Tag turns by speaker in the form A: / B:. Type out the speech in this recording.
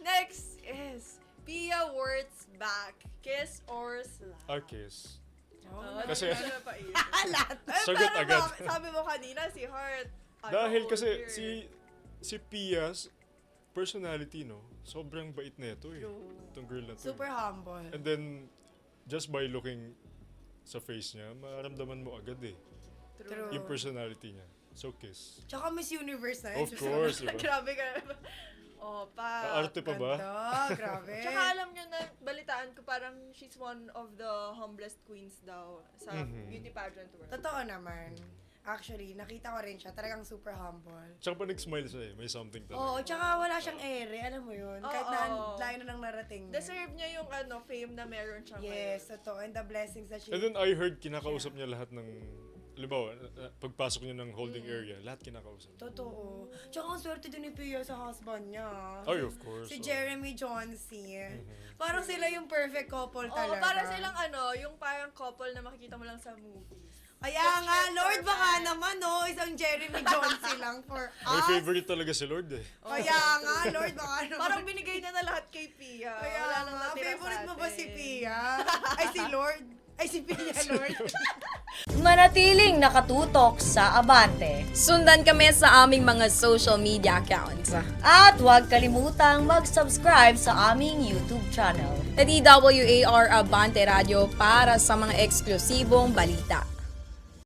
A: Next is Pia Wurtzbach. Kiss or slap?
B: Kiss.
A: Kasi,
C: Lahat.
B: Sagot agad.
A: Sabi mo kanina, si Heart.
B: Dahil kasi si Pia's personality, no? Sobrang bait na ito eh. Itong girl na to.
C: Super humble.
B: And then, just by looking sa face niya, maramdaman mo agad eh.
C: True.
B: Yung personality niya. So, kiss.
C: Tsaka Miss Universe na yun.
B: Of course, diba?
A: Grabe ka.
B: Arte pa ba?
C: Ganda, grabe.
A: Tsaka alam nyo na, balitaan ko parang she's one of the humblest queens daw sa beauty pageant world.
C: Totoo naman. Actually, nakita ko rin siya. Talagang super humble.
B: Tsaka pa nag-smile siya eh. May something talaga.
C: Oo, tsaka wala siyang ere. Alam mo yun? Kahit na layo na nang narating niya.
A: Deserve niya yung fame na meron siya
C: Yes, totoo. And the blessings that she...
B: And then I heard kinakausap niya lahat ng, halimbawa, pagpasok niya ng holding area, lahat kinakausap.
C: Totoo. Tsaka ang swerte din ni Pia sa husband niya.
B: Ay, of course.
C: Si Jeremy Johnson. Parang sila yung perfect couple
A: Oo,
C: talaga.
A: para silang yung parang couple na makikita mo lang sa movies.
C: Kaya nga, Lord, baka naman, no? Isang Jeremy Johnson lang for
B: May
C: us.
B: favorite talaga si Lord eh.
C: Kaya nga, Lord, baka naman.
A: Parang binigay niya na lahat kay Pia.
C: Kaya
A: Wala nang
C: nga,
A: natira
C: favorite
A: sa
C: mo ba
A: atin.
C: si Pia? Ay, si Lord? Ay, si Pia, Lord.
D: Manatiling nakatutok sa Abante.
E: Sundan kami sa aming mga social media accounts.
D: At huwag kalimutang mag-subscribe sa aming YouTube channel.
E: DWAR Abante Radio para sa mga eksklusibong balita.